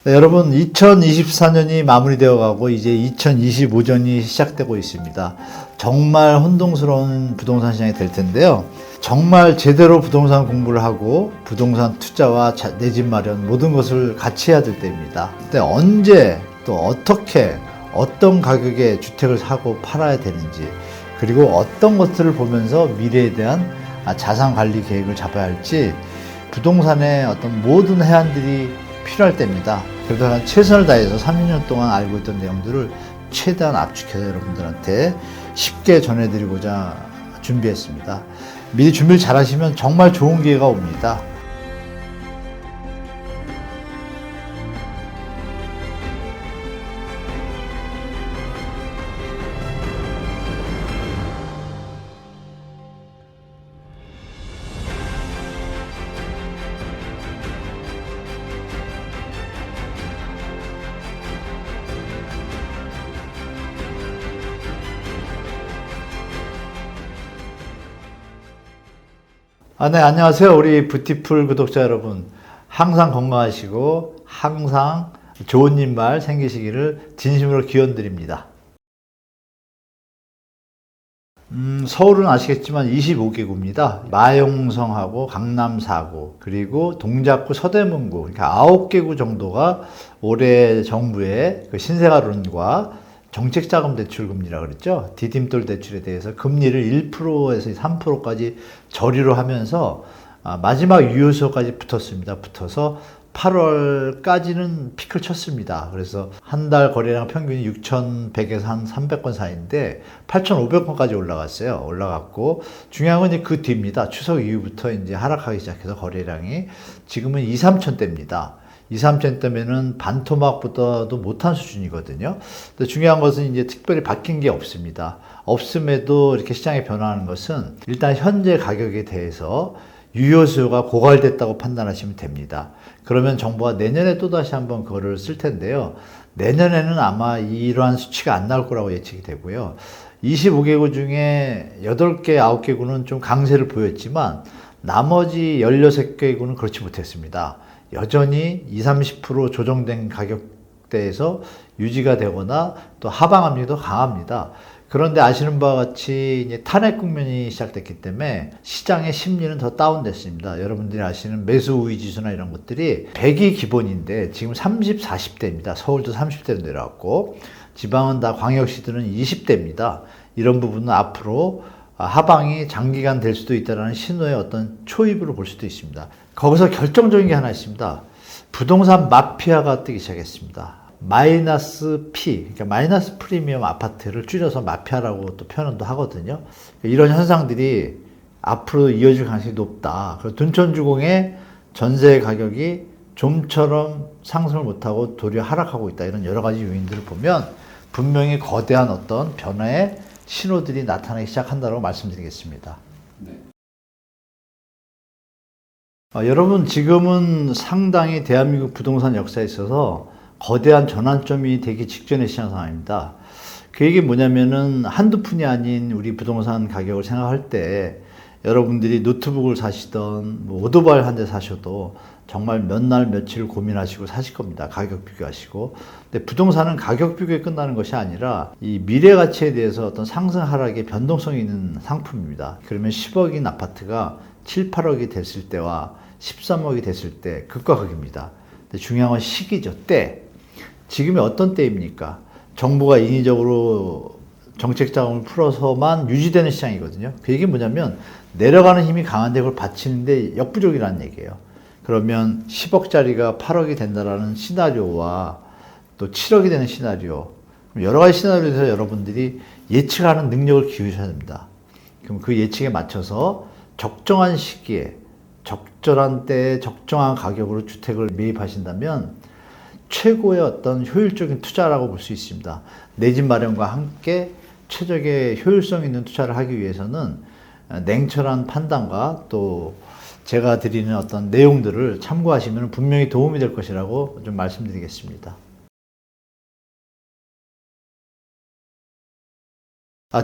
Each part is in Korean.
네, 여러분 2024년이 마무리되어 가고 이제 2025년이 시작되고 있습니다. 정말 혼동스러운 부동산 시장이 될 텐데요. 정말 제대로 부동산 공부를 하고 부동산 투자와 내 집 마련 모든 것을 같이 해야 될 때입니다. 근데 언제 또 어떻게 어떤 가격에 주택을 사고 팔아야 되는지 그리고 어떤 것들을 보면서 미래에 대한 자산 관리 계획을 잡아야 할지 부동산의 어떤 모든 해안들이 필요할 때입니다. 그래서 최선을 다해서 30년 동안 알고 있던 내용들을 최대한 압축해서 여러분들한테 쉽게 전해드리고자 준비했습니다. 미리 준비를 잘 하시면 정말 좋은 기회가 옵니다. 네, 안녕하세요. 우리 뷰티풀 구독자 여러분. 항상 건강하시고 항상 좋은 일만 생기시기를 진심으로 기원드립니다. 서울은 아시겠지만 25개구입니다. 마용성하고 강남 4구, 그리고 동작구 서대문구, 그러니까 9개구 정도가 올해 정부의 그 신생아론과 정책자금 대출 금리라 그랬죠. 디딤돌 대출에 대해서 금리를 1%에서 3%까지 저리로 하면서 마지막 유효소까지 붙었습니다. 붙어서 8월까지는 피크를 쳤습니다. 그래서 한 달 거래량 평균이 6,100에서 한 300건 사이인데 8,500건까지 올라갔어요. 올라갔고 중요한 건 이제 그 뒤입니다. 추석 이후부터 이제 하락하기 시작해서 거래량이 지금은 2, 3천대입니다. 2, 3천대면은 반토막보다도 못한 수준이거든요. 근데 중요한 것은 이제 특별히 바뀐 게 없습니다. 없음에도 이렇게 시장이 변화하는 것은 일단 현재 가격에 대해서 유효 수요가 고갈됐다고 판단하시면 됩니다. 그러면 정부가 내년에 또다시 한번 그거를 쓸 텐데요. 내년에는 아마 이러한 수치가 안 나올 거라고 예측이 되고요. 25개구 중에 8개, 9개구는 좀 강세를 보였지만 나머지 16개구는 그렇지 못했습니다. 여전히 20, 30% 조정된 가격대에서 유지가 되거나 또 하방 압력도 강합니다. 그런데 아시는 바와 같이 이제 탄핵 국면이 시작됐기 때문에 시장의 심리는 더 다운됐습니다. 여러분들이 아시는 매수 우위 지수나 이런 것들이 100이 기본인데 지금 30, 40대입니다. 서울도 30대로 내려왔고 지방은 다 광역시들은 20대입니다. 이런 부분은 앞으로 하방이 장기간 될 수도 있다는 신호의 어떤 초입으로 볼 수도 있습니다. 거기서 결정적인 게 하나 있습니다. 부동산 마피아가 뜨기 시작했습니다. 마이너스 P, 그러니까 마이너스 프리미엄 아파트를 줄여서 마피아라고 또 표현도 하거든요. 이런 현상들이 앞으로 이어질 가능성이 높다. 그리고 둔촌주공의 전세 가격이 좀처럼 상승을 못하고 도리어 하락하고 있다. 이런 여러 가지 요인들을 보면 분명히 거대한 어떤 변화의 신호들이 나타나기 시작한다고 말씀드리겠습니다. 네. 여러분 지금은 상당히 대한민국 부동산 역사에 있어서 거대한 전환점이 되기 직전의 시장 상황입니다. 그 얘기 뭐냐면은 한두 푼이 아닌 우리 부동산 가격을 생각할 때 여러분들이 노트북을 사시던 뭐 오토바이 한 대 사셔도 정말 몇 날 며칠 고민하시고 사실 겁니다. 가격 비교하시고. 근데 부동산은 가격 비교에 끝나는 것이 아니라 이 미래 가치에 대해서 어떤 상승 하락의 변동성이 있는 상품입니다. 그러면 10억인 아파트가 7, 8억이 됐을 때와 13억이 됐을 때 극과 극입니다. 근데 중요한 건 시기죠. 때. 지금이 어떤 때입니까? 정부가 인위적으로 정책 자금을 풀어서만 유지되는 시장이거든요. 그 얘기는 뭐냐면 내려가는 힘이 강한데 그걸 받치는데 역부족이라는 얘기예요. 그러면 10억짜리가 8억이 된다라는 시나리오와 또 7억이 되는 시나리오, 여러 가지 시나리오에서 여러분들이 예측하는 능력을 기울이셔야 됩니다. 그럼 그 예측에 맞춰서 적정한 시기에 적절한 때에 적정한 가격으로 주택을 매입하신다면 최고의 어떤 효율적인 투자라고 볼 수 있습니다. 내 집 마련과 함께 최적의 효율성 있는 투자를 하기 위해서는 냉철한 판단과 또 제가 드리는 어떤 내용들을 참고하시면 분명히 도움이 될 것이라고 좀 말씀드리겠습니다.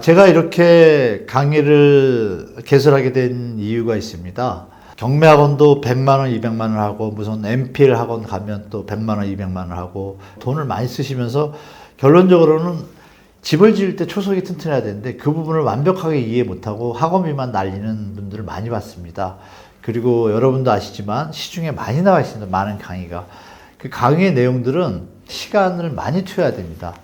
제가 이렇게 강의를 개설하게 된 이유가 있습니다. 경매 학원도 100만 원, 200만 원 하고 무슨 MPL 학원 가면 또 100만 원, 200만 원 하고 돈을 많이 쓰시면서 결론적으로는 집을 지을 때 초석이 튼튼해야 되는데 그 부분을 완벽하게 이해 못하고 학원비만 날리는 분들을 많이 봤습니다. 그리고 여러분도 아시지만 시중에 많이 나와 있습니다. 많은 강의가. 그 강의의 내용들은 시간을 많이 투여해야 됩니다.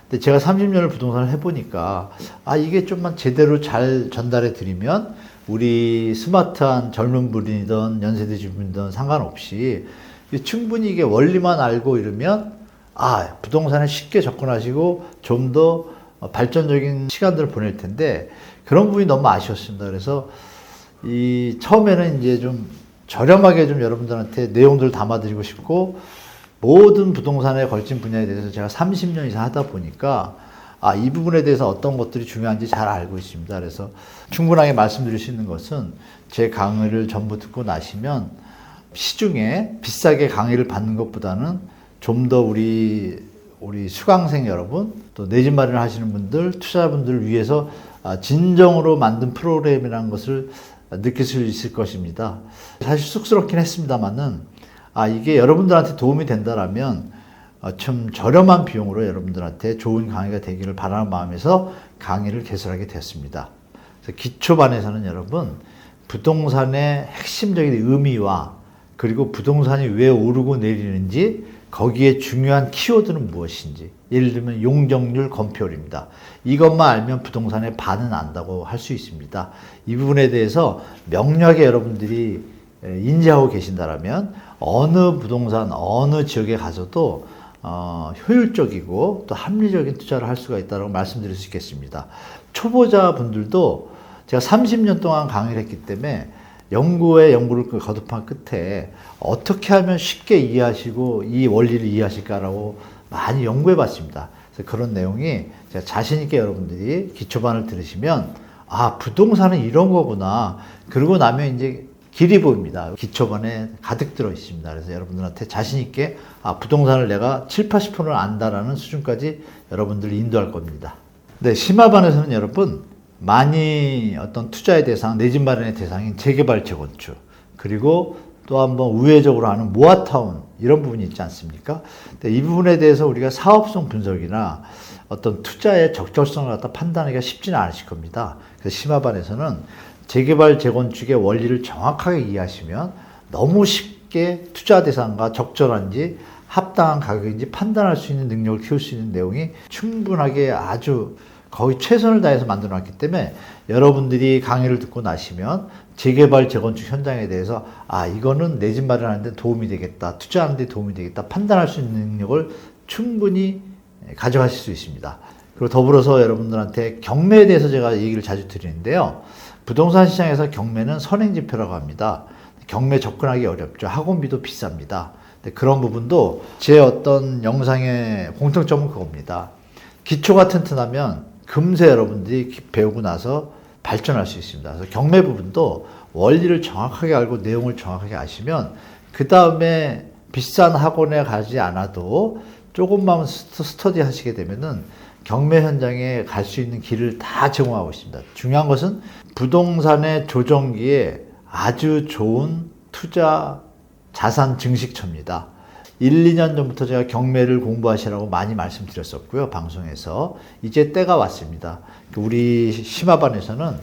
근데 제가 30년을 부동산을 해보니까 이게 좀만 제대로 잘 전달해 드리면 우리 스마트한 젊은 분이든 연세대 주민이든 상관없이 충분히 이게 원리만 알고 이러면 부동산에 쉽게 접근하시고 좀 더 발전적인 시간들을 보낼 텐데 그런 부분이 너무 아쉬웠습니다. 그래서 처음에는 이제 좀 저렴하게 좀 여러분들한테 내용들을 담아드리고 싶고 모든 부동산에 걸친 분야에 대해서 제가 30년 이상 하다 보니까 이 부분에 대해서 어떤 것들이 중요한지 잘 알고 있습니다. 그래서 충분하게 말씀드릴 수 있는 것은 제 강의를 전부 듣고 나시면 시중에 비싸게 강의를 받는 것보다는 좀 더 우리 수강생 여러분 또 내 집 마련을 하시는 분들 투자자분들을 위해서 진정으로 만든 프로그램이라는 것을 느낄 수 있을 것입니다. 사실 쑥스럽긴 했습니다만은 이게 여러분들한테 도움이 된다라면 좀 저렴한 비용으로 여러분들한테 좋은 강의가 되기를 바라는 마음에서 강의를 개설하게 됐습니다. 그래서 기초반에서는 여러분 부동산의 핵심적인 의미와 그리고 부동산이 왜 오르고 내리는지 거기에 중요한 키워드는 무엇인지 예를 들면 용적률 건폐율입니다. 이것만 알면 부동산의 반은 안다고 할 수 있습니다. 이 부분에 대해서 명료하게 여러분들이 인지하고 계신다라면 어느 부동산 어느 지역에 가서도 효율적이고 또 합리적인 투자를 할 수가 있다고 말씀드릴 수 있겠습니다. 초보자 분들도 제가 30년 동안 강의를 했기 때문에 연구를 거듭한 끝에 어떻게 하면 쉽게 이해하시고 이 원리를 이해하실까라고 많이 연구해 봤습니다. 그래서 그런 내용이 제가 자신 있게 여러분들이 기초반을 들으시면 부동산은 이런 거구나. 그러고 나면 이제 길이 보입니다. 기초반에 가득 들어 있습니다. 그래서 여러분들한테 자신 있게 부동산을 내가 7, 80%는 안다라는 수준까지 여러분들을 인도할 겁니다. 네, 심화반에서는 여러분 많이 어떤 투자의 대상, 내 집 마련의 대상인 재개발, 재건축 그리고 또 한번 우회적으로 하는 모아타운 이런 부분이 있지 않습니까? 근데 이 부분에 대해서 우리가 사업성 분석이나 어떤 투자의 적절성을 갖다 판단하기가 쉽지는 않으실 겁니다. 그래서 심화반에서는 재개발, 재건축의 원리를 정확하게 이해하시면 너무 쉽게 투자 대상과 적절한지 합당한 가격인지 판단할 수 있는 능력을 키울 수 있는 내용이 충분하게 아주 거의 최선을 다해서 만들어 놨기 때문에 여러분들이 강의를 듣고 나시면 재개발, 재건축 현장에 대해서 이거는 내 집 마련하는 데 도움이 되겠다, 투자하는 데 도움이 되겠다 판단할 수 있는 능력을 충분히 가져가실 수 있습니다. 그리고 더불어서 여러분들한테 경매에 대해서 제가 얘기를 자주 드리는데요. 부동산 시장에서 경매는 선행지표라고 합니다. 경매 접근하기 어렵죠. 학원비도 비쌉니다. 그런 부분도 제 어떤 영상의 공통점은 그겁니다. 기초가 튼튼하면 금세 여러분들이 배우고 나서 발전할 수 있습니다. 그래서 경매 부분도 원리를 정확하게 알고 내용을 정확하게 아시면 그 다음에 비싼 학원에 가지 않아도 조금만 스터디 하시게 되면은 경매 현장에 갈 수 있는 길을 다 제공하고 있습니다. 중요한 것은 부동산의 조정기에 아주 좋은 투자 자산 증식처입니다. 1, 2년 전부터 제가 경매를 공부하시라고 많이 말씀드렸었고요. 방송에서. 이제 때가 왔습니다. 우리 심화반에서는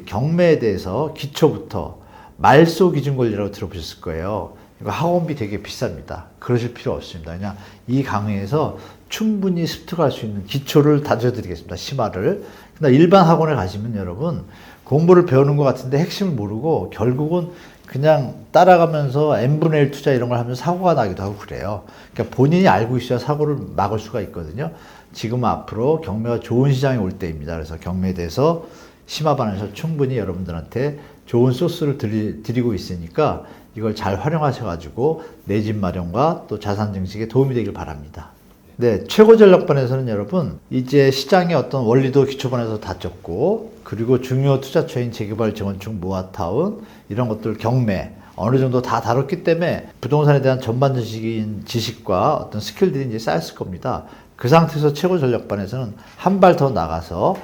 경매에 대해서 기초부터 말소 기준 권리라고 들어보셨을 거예요. 이거 학원비 되게 비쌉니다. 그러실 필요 없습니다. 그냥 이 강의에서 충분히 습득할 수 있는 기초를 다져드리겠습니다. 심화를. 그러나 일반 학원에 가시면 여러분 공부를 배우는 것 같은데 핵심을 모르고 결국은 그냥 따라가면서 n분의 1 투자 이런 걸 하면서 사고가 나기도 하고 그래요. 그러니까 본인이 알고 있어야 사고를 막을 수가 있거든요. 지금 앞으로 경매가 좋은 시장이 올 때입니다. 그래서 경매에 대해서 심화반에서 충분히 여러분들한테 좋은 소스를 드리고 있으니까 이걸 잘 활용하셔가지고 내 집 마련과 또 자산 증식에 도움이 되길 바랍니다. 네, 최고 전략반에서는 여러분 이제 시장의 어떤 원리도 기초반에서 다졌고 그리고 중요 투자처인 재개발, 재건축, 모아타운 이런 것들 경매 어느 정도 다 다뤘기 때문에 부동산에 대한 전반적인 지식과 어떤 스킬들이 이제 쌓였을 겁니다. 그 상태에서 최고 전략반에서는 한 발 더 나가서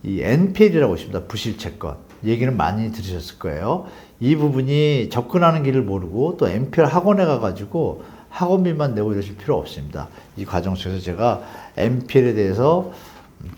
이 NPL이라고 있습니다. 부실채권 얘기는 많이 들으셨을 거예요. 이 부분이 접근하는 길을 모르고 또 MPL 학원에 가가지고 학원비만 내고 이러실 필요 없습니다. 이 과정 속에서 제가 MPL에 대해서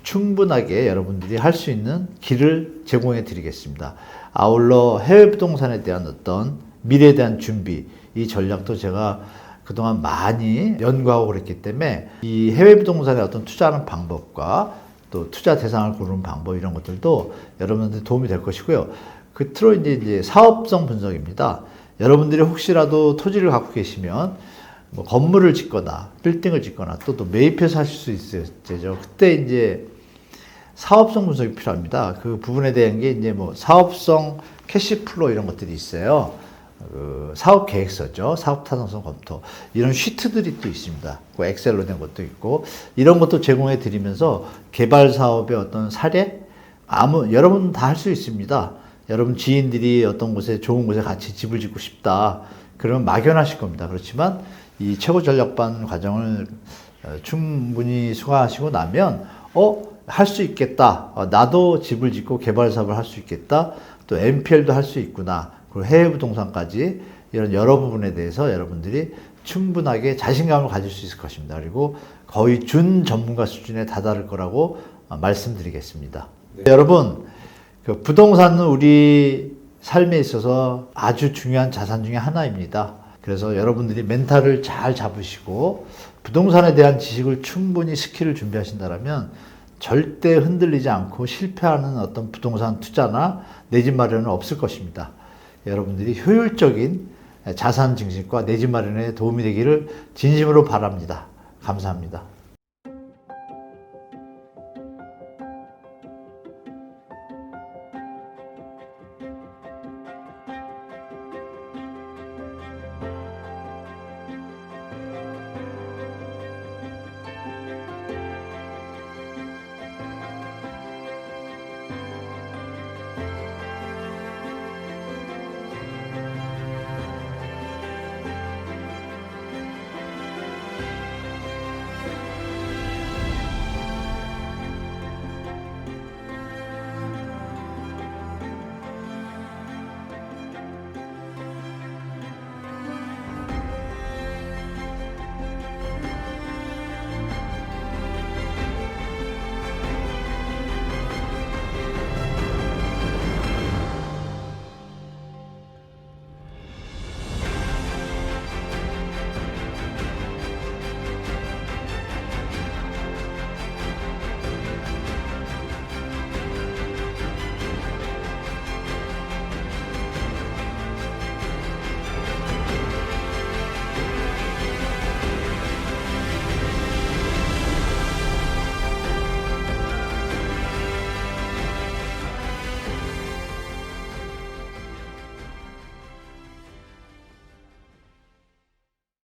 충분하게 여러분들이 할 수 있는 길을 제공해 드리겠습니다. 아울러 해외 부동산에 대한 어떤 미래에 대한 준비, 이 전략도 제가 그동안 많이 연구하고 그랬기 때문에 이 해외 부동산에 어떤 투자하는 방법과 또 투자 대상을 고르는 방법 이런 것들도 여러분들한테 도움이 될 것이고요. 끝으로 이제 사업성 분석입니다. 여러분들이 혹시라도 토지를 갖고 계시면 뭐 건물을 짓거나 빌딩을 짓거나 또 매입해서 하실 수 있어요. 그때 이제 사업성 분석이 필요합니다. 그 부분에 대한 게 이제 뭐 사업성 캐시플로 이런 것들이 있어요. 그 사업 계획서죠. 사업 타당성 검토. 이런 시트들이 또 있습니다. 그 엑셀로 된 것도 있고 이런 것도 제공해 드리면서 개발 사업의 어떤 사례 여러분 다 할 수 있습니다. 여러분 지인들이 어떤 곳에 좋은 곳에 같이 집을 짓고 싶다. 그러면 막연하실 겁니다. 그렇지만 이 최고 전략반 과정을 충분히 수강하시고 나면 할 수 있겠다. 나도 집을 짓고 개발 사업을 할 수 있겠다. 또 MPL도 할 수 있구나. 그리고 해외 부동산까지 이런 여러 부분에 대해서 여러분들이 충분하게 자신감을 가질 수 있을 것입니다. 그리고 거의 준 전문가 수준에 다다를 거라고 말씀드리겠습니다. 네. 여러분, 그 부동산은 우리 삶에 있어서 아주 중요한 자산 중에 하나입니다. 그래서 여러분들이 멘탈을 잘 잡으시고 부동산에 대한 지식을 충분히 스킬을 준비하신다면 절대 흔들리지 않고 실패하는 어떤 부동산 투자나 내 집 마련은 없을 것입니다. 여러분들이 효율적인 자산 증식과 내 집 마련에 도움이 되기를 진심으로 바랍니다. 감사합니다.